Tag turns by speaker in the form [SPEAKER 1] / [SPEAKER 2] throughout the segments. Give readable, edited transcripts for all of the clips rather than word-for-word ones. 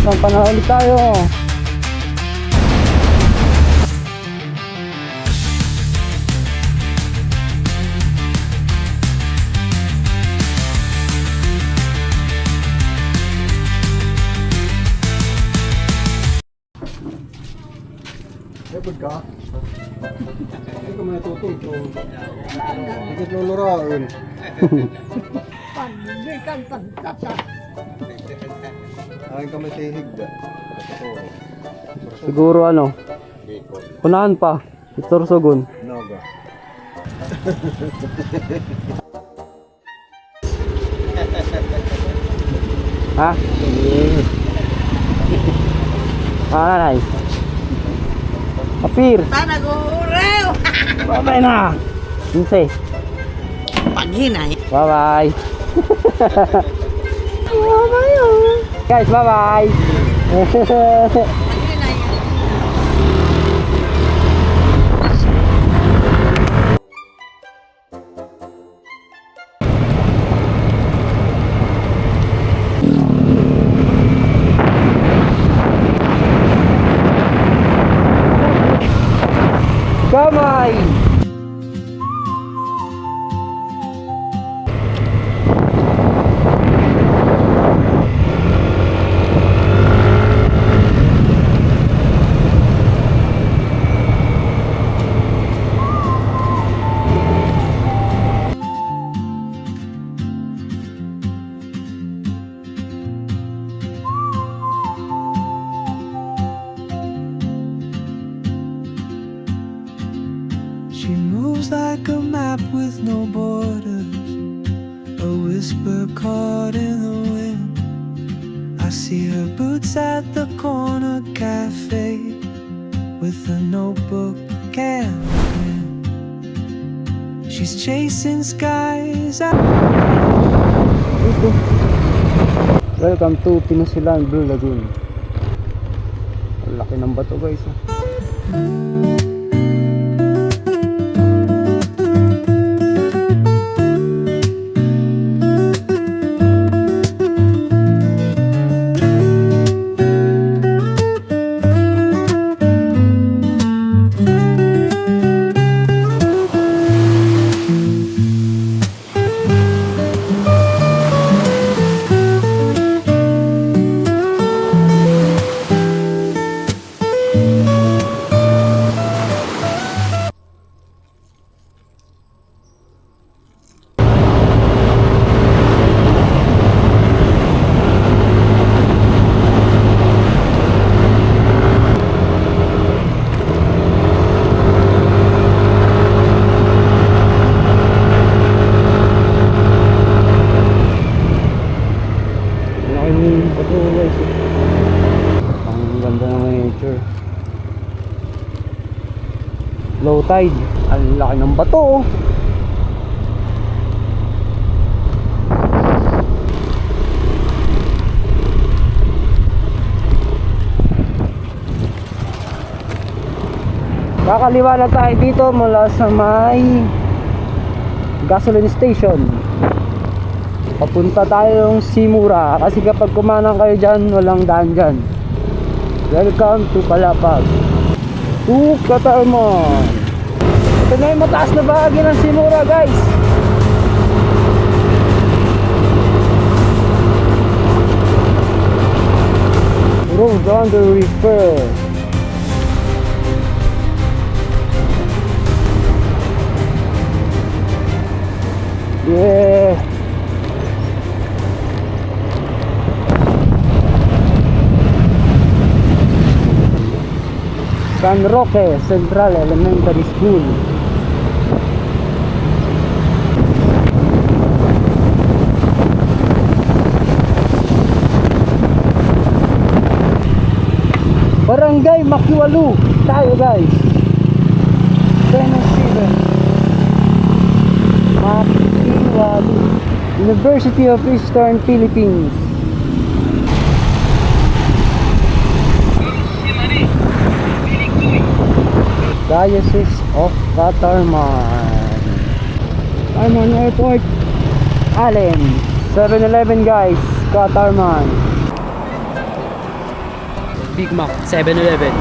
[SPEAKER 1] Sampa na ulit tayo.
[SPEAKER 2] Ebod ka? Hindi ka man natutulog. Higit luluraon.
[SPEAKER 3] Hindi kang pagkata.
[SPEAKER 2] Aking kami tihig da.
[SPEAKER 1] Siguro ano, unahan pa. Itorsogon.
[SPEAKER 2] Naga.
[SPEAKER 1] Ha? Nanay. Apir.
[SPEAKER 3] Sana gurew.
[SPEAKER 1] Bye-bye na. Inse.
[SPEAKER 3] Paghinay.
[SPEAKER 1] Bye-bye. Bye-bye. Guys, bye-bye.
[SPEAKER 3] Paghinay.
[SPEAKER 1] Kamay.
[SPEAKER 4] She moves like a map with no borders, a whisper caught in the wind. I see her boots at the corner cafe with a notebook and a grin. She's chasing skies.
[SPEAKER 1] Welcome to Pinasilan Blue Lagoon. Ang laki ng bato guys. Ang ganda ng nature. Low tide. Ang laki ng bato. Kakaliwa na tayo dito mula sa may gasoline station. Papunta tayong Simura kasi kapag kumanang kayo dyan, walang daan dyan. Welcome to Palapag, to Catarman. Ito na yung mataas na bahagi ng Simura guys. Road on the river. Yeah. San Roque Central Elementary School. Barangay Makiwalu tayo guys. Tennessee. Makiwalu, University of Eastern Philippines. Diocese of Catarman. Catarman Airport. Allen 7-Eleven guys, Catarman. Big Mac, 7-Eleven.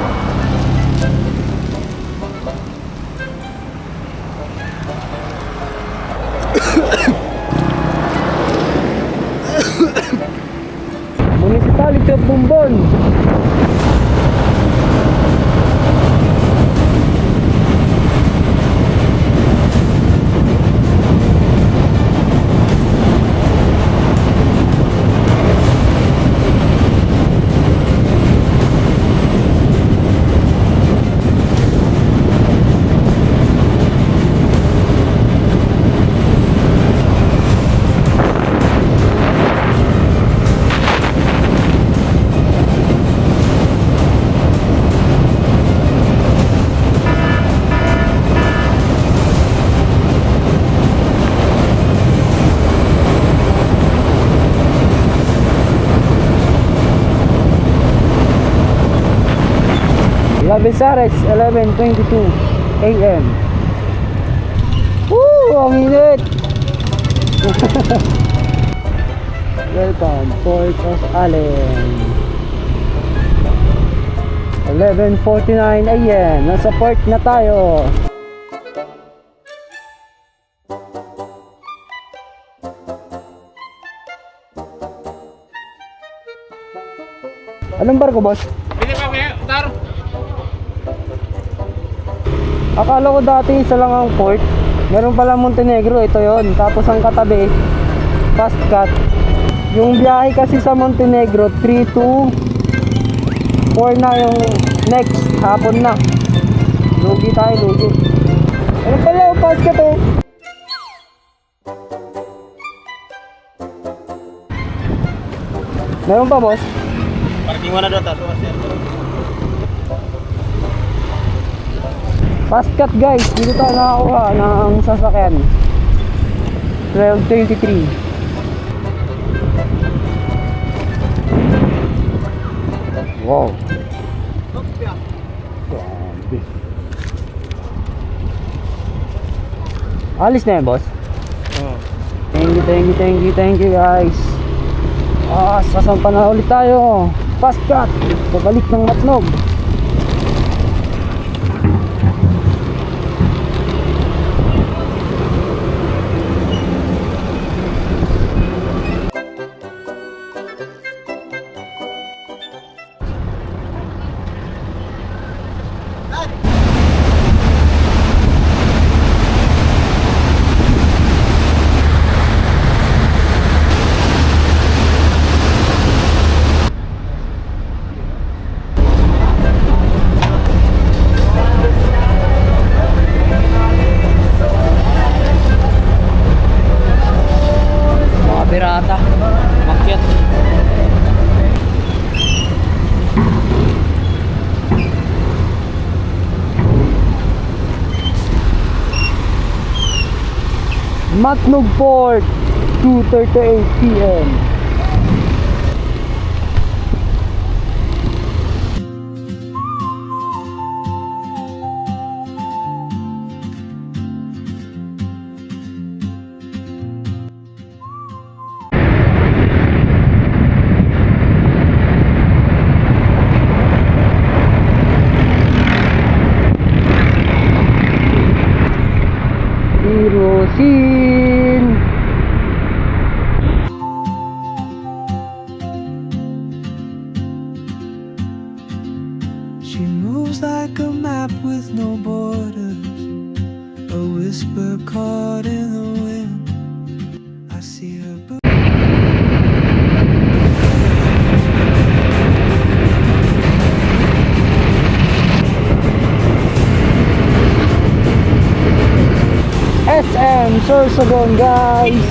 [SPEAKER 1] Municipality of Bumbon. Labesares, 11:22 AM. Woo! Ang init! Welcome, Port of Allen. 11:49 AM. Nasa port na tayo. Anong barko, boss? Akala ko dati isa lang ang port. Meron pala Montenegro, ito yon. Tapos ang katabi, Fast Cut. Yung biyahe kasi sa Montenegro, 3 to 4 na yung next. Hapon na. Lugi tayo, lugi. Ano pala yung Fast Cut oh? Meron pa, boss?
[SPEAKER 2] Parking mana data, so sir.
[SPEAKER 1] Fast Cut guys, dito tayo nakakuha ng sasakyan 12:23. Wow. Grabe. Alis na yan, boss?
[SPEAKER 2] Oh.
[SPEAKER 1] Thank you guys. Sasampa na ulit tayo. Fast Cut, pabalik ng Matnog. Pirata, makyat. Matnog Port, 2:38 PM. Hirosin.
[SPEAKER 4] She moves like a map with no borders, a whisper caught in the wind. I see her
[SPEAKER 1] SM Sorsogon guys.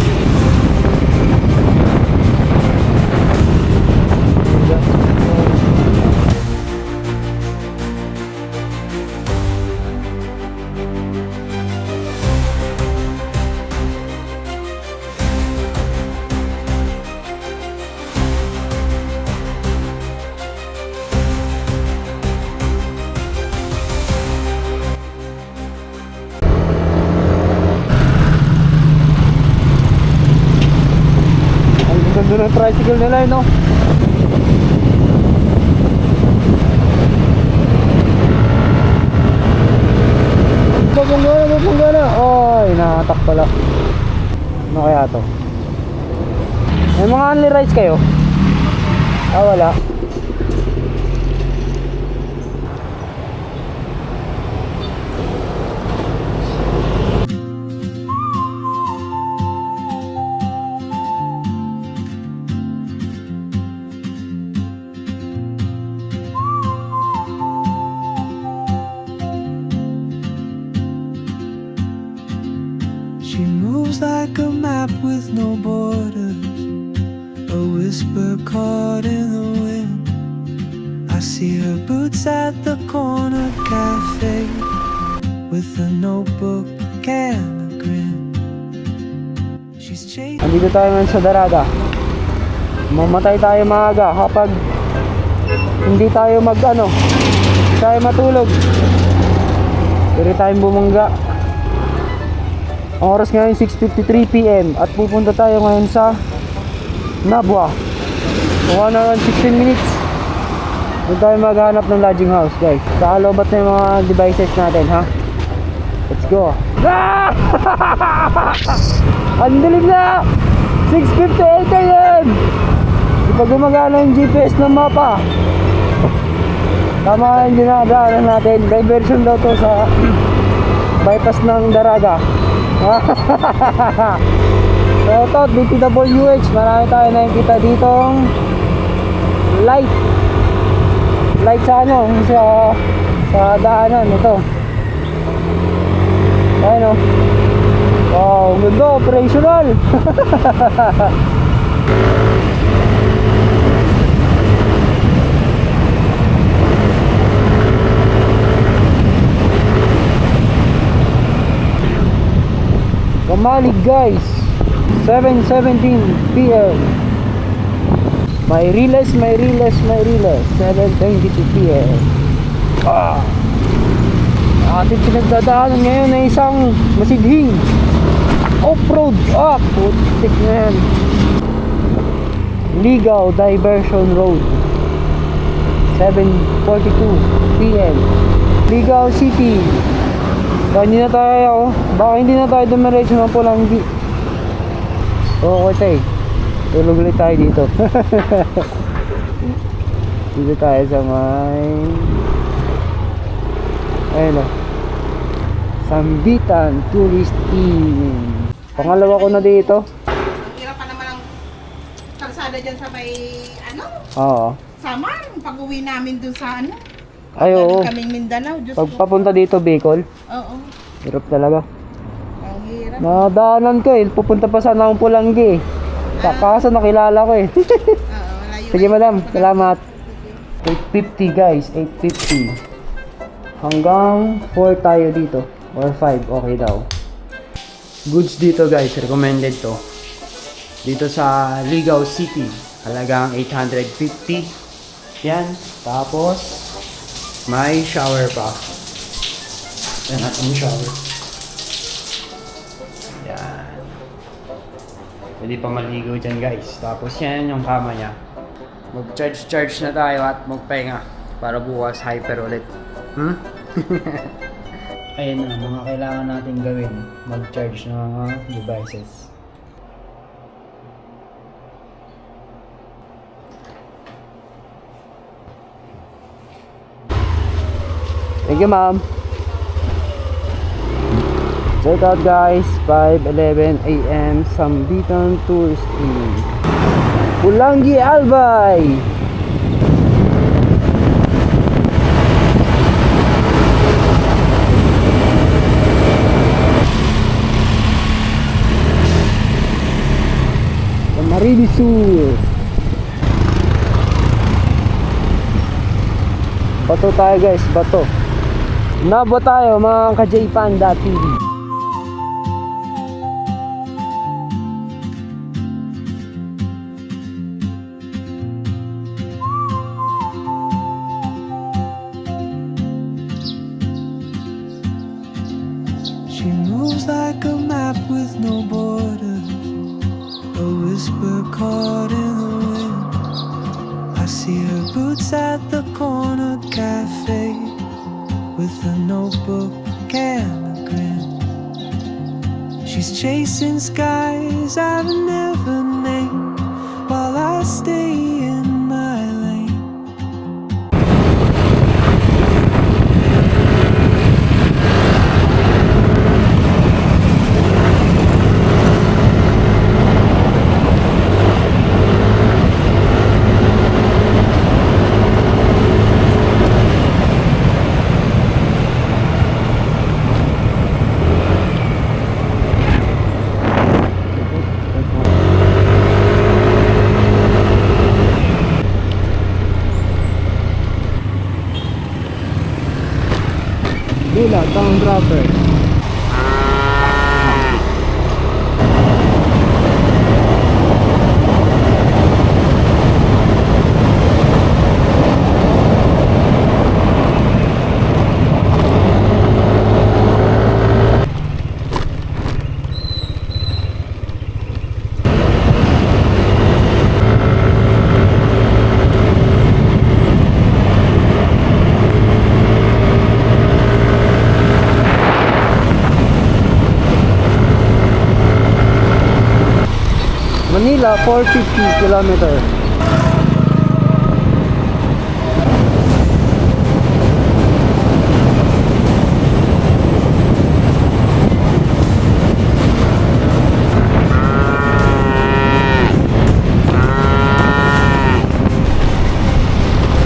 [SPEAKER 1] Ang ganda ng tricycle nila, no? bubungga na. Oy, nakatak pala. Ano kaya to? May mga only rice kayo? Ah, wala.
[SPEAKER 4] She moves like a map with no borders, a whisper caught in the wind. I see her boots at the corner cafe, with a notebook and a grin. She's chasing.
[SPEAKER 1] Andito tayo ngayon sa Daraga. Mamatay tayo maaga kapag hindi tayo tayo matulog. Pwede tayong bumangga. Ang oras ngayon 6:53 PM at pupunta tayo ngayon sa Nabwa. 1 hour and 16 minutes. Doon tayo maghanap ng lodging house, guys. Kakalobat na yung mga devices natin, ha? Let's go. Ah! Ang dilim na! 6:58 AM! Di pa gumagana yung GPS ng mapa. Tama yung dinadaanan natin. Diversion daw to sa bypass ng Daraga. So ito, DPWH, marami tayo nakikita ditong light sa sa daanan. Ito, ayun o. Wow, ganda, operational. Kamalig, guys. 7:17 PM. May riles. 7:22 PM. Ating pinagdadaanan ngayon na isang masidhing off-road. Putik na yan. Ligaw Diversion Road. 7:42 PM. Ligaw City. Baka hindi na tayo dumiretso ng Pulanggi. Okay tayo. Tulog ulit tayo dito. Dito tayo sa ayun o, Sambitan Tourist Inn. Pangalawa ko na dito.
[SPEAKER 3] Hirap pa naman ang kalsada dyan sa may,
[SPEAKER 1] Oo.
[SPEAKER 3] Samar. Pag-uwi namin dun sa
[SPEAKER 1] Ay, oo.
[SPEAKER 3] kaming Mindanao. Diyos
[SPEAKER 1] Pag
[SPEAKER 3] ko.
[SPEAKER 1] papunta dito, Bicol,
[SPEAKER 3] Oo.
[SPEAKER 1] hirap talaga.
[SPEAKER 3] Ang hirap.
[SPEAKER 1] Nadaanan ko pupunta pa sana akong Pulanggi. Kaso nakilala ko
[SPEAKER 3] Oo, malayo.
[SPEAKER 1] Sige madam, salamat. 8:50 guys, 8:50. Hanggang 4 tayo dito. Or 5, okay daw. Goods dito guys, recommended to. Dito sa Ligaw City, halagang 850. Yan, tapos may shower pa. Yan natin yung shower. Yan. Pwede pa maligo dyan guys. Tapos yan yung kama niya. Mag-charge na tayo at magpahinga para bukas hyper ulit. Ayun na, mga kailangan natin gawin. Mag-charge ng mga devices. Thank you, ma'am. Check out guys, 5:11 AM, Sambitan Tourist Inn. Pulanggi, Albay. Camarines Sur. Bato tayo guys, bato. Nabo tayo mga ka-J Panda TV.
[SPEAKER 4] She moves like a map with no borders, a whisper caught in the wind. I see her boots at the corner cafe, with a notebook and a in. She's chasing skies I've never named while I stay in my lane.
[SPEAKER 1] Dila, tongue dropper. Manila, 450 kilometer.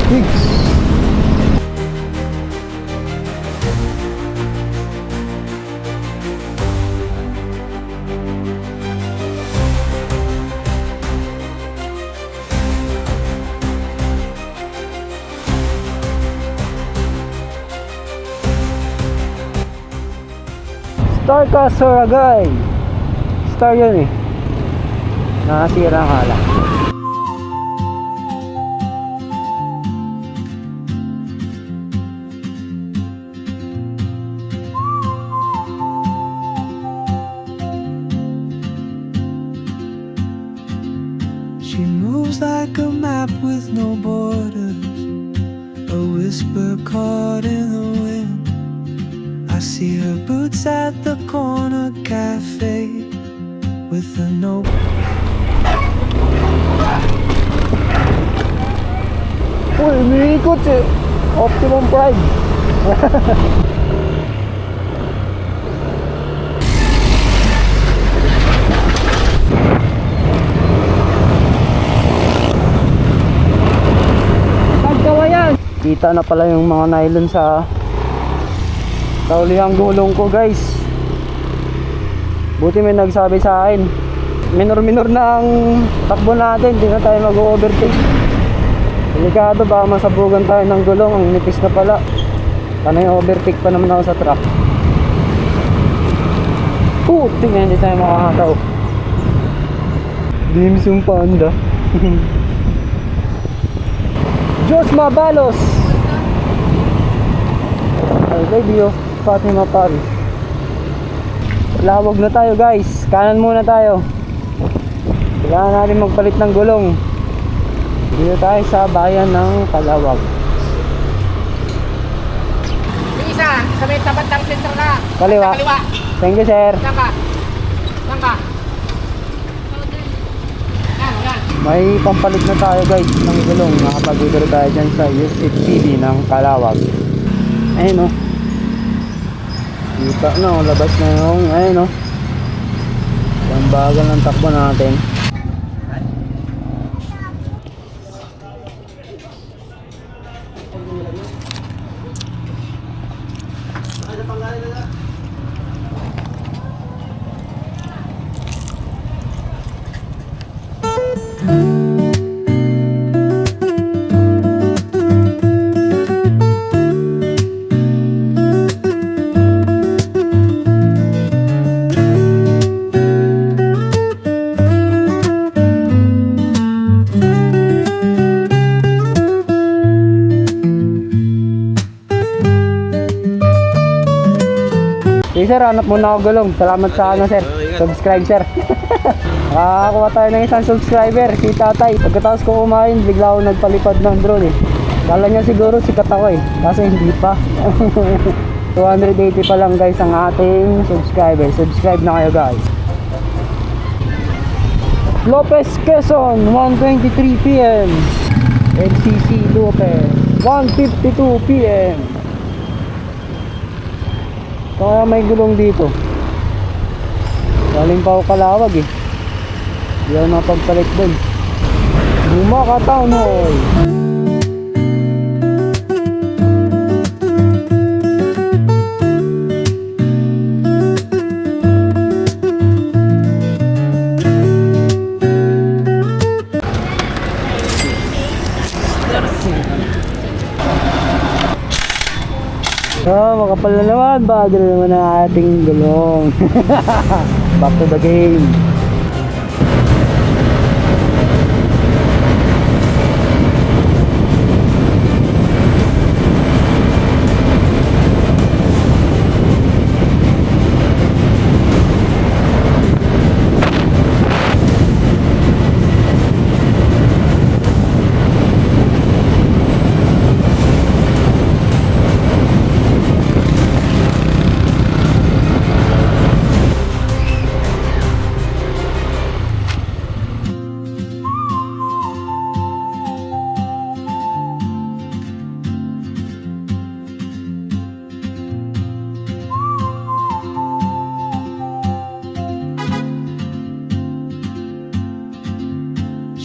[SPEAKER 1] Pigs. Star ka, Soragay. Star yun eh. Nakasira ang hala.
[SPEAKER 4] She moves like a map with no borders, a whisper caught in the wind. I see her boots at the corner cafe with a note.
[SPEAKER 1] Uy, umiikot eh. Optimum Prime. Pagkawa yan. Kita na pala yung mga nylon sa kaulihang gulong ko, guys. Buti may nagsabi sa akin. Minor-minor na ang takbo natin. Hindi na tayo mag-overtake. Delikado, baka masabugan tayo ng gulong. Ang nipis na pala. Panay overtake pa naman ako sa truck. Tingnan, hindi tayo makakataw. Dimsum Panda. Diyos Mabalos. I love you, Fatima Pari. Lawag na tayo, guys. Kanan muna tayo. Kailangan natin magpalit ng gulong. Dito tayo sa bayan ng Calawag.
[SPEAKER 3] Yung isa, sa may tapat ng sentro na.
[SPEAKER 1] Kaliwa.
[SPEAKER 3] Kaliwa.
[SPEAKER 1] Thank you, sir.
[SPEAKER 3] Saan ka? Saan ka? Yan.
[SPEAKER 1] May pampalit na tayo, guys, ng gulong. Nakapag-order tayo dyan sa USTV ng Calawag. Ayun, oh. Kita na, labas na yung, ayun, oh. Ang bagal ng takbo natin. Okay, sir, hanap muna ako gulong. Salamat sa ano, sir. Subscribe, sir. Nakakuha tayo ng isang subscriber, si Tatay. Pagkatapos ko kumain, bigla ako nagpalipad ng drone eh. Kala niya siguro sikat ako eh. Kaso hindi pa. 280 pa lang guys ang ating subscriber. Subscribe na kayo guys. Lopez Quezon, 1:23 PM. MCC Lopez, 1:52 PM. Kaya may gulong dito. Galing pa ako Kalawag eh. Hindi ako napagpalit dun. Bumaka Town Hall. Makapal na naman. Bago na naman ang ating gulong. Back to the game.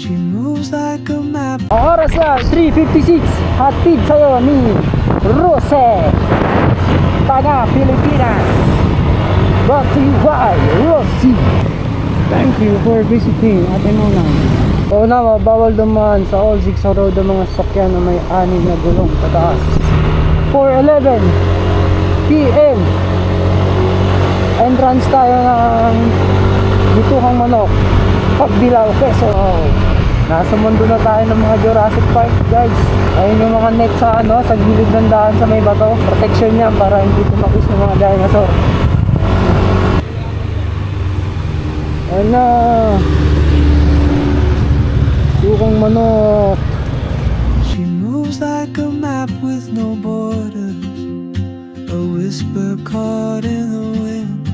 [SPEAKER 4] She moves like a map.
[SPEAKER 1] Ang oras yan, 3:56. Hatid sa'yo ni Rose, taga Pilipinas. Brought to you by Rossi. Thank you for visiting Ate Mona. Oo na, bawal dumaan sa All Six Road ang mga sakyan na may 6 na gulong pataas. 4:11 PM. Entrance tayo ng Bituhang Manok, Pagbilao, Quezon. Nasa mundo na tayo ng mga Jurassic Park guys. Ayun yung mga net sa sa gilid ng daan sa may bato. Protection niya para hindi tumakis ng mga dinosaur. Ayun na. Bituhang Manok.
[SPEAKER 4] She moves like a map with no borders, a whisper caught in the wind.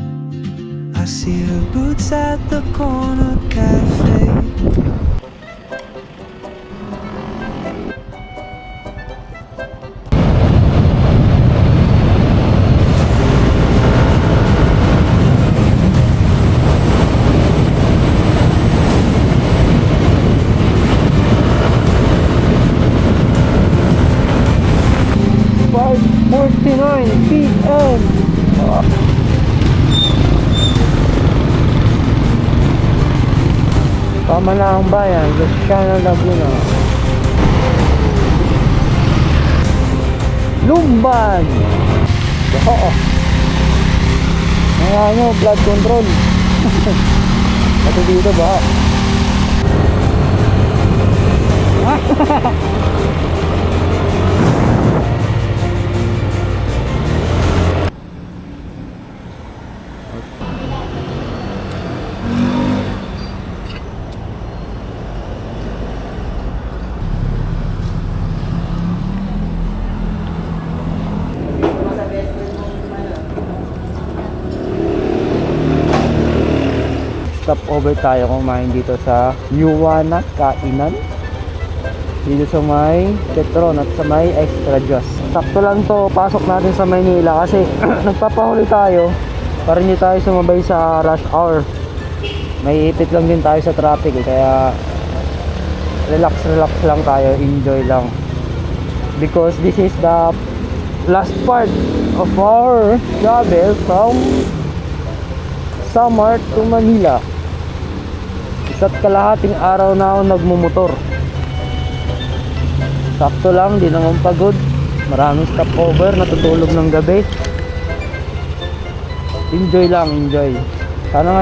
[SPEAKER 4] I see her boots at the corner cafe.
[SPEAKER 1] PM. Pamanahang Bayan, Luciano Laguna. Lumban. Oo. Mga blood control. Pati dito ba? Stop over tayo kumain dito sa Yuwana Kainan, dito sa may Petron at sa may Extra Joss. Sakto lang to, pasok natin sa Maynila kasi nagpapahuli tayo para hindi tayo sumabay sa rush hour. May ipit lang din tayo sa traffic kaya relax lang tayo, enjoy lang, because this is the last part of our travel from Samar to Manila. Isa't kalahating araw na ako nagmumotor. Sakto lang, di naman pagod. Maraming stopover, natutulog ng gabi. Enjoy lang, enjoy. Sana nga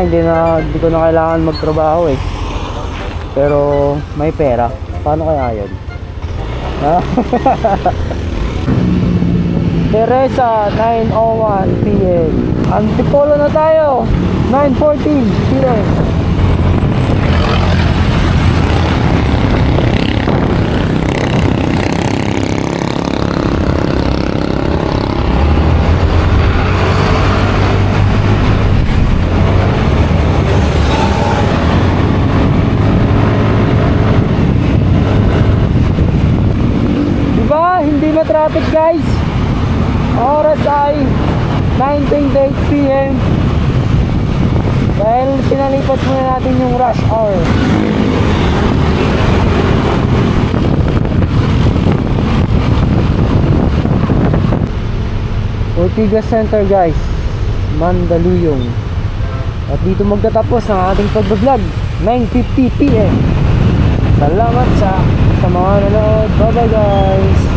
[SPEAKER 1] hindi ko na kailangan magtrabaho eh. Pero may pera. Paano kaya yun? Ha? Teresa, 9:01 PM. Antipolo na tayo, 9:14 PM. traffic guys. Oras ay 9:28 PM. Dahil pinalipas muna natin yung rush hour. Ortigas Center guys, Mandaluyong. At dito magtatapos ang ating pag-vlog, 9:50 PM. Salamat sa mga nanonood. Bye bye guys.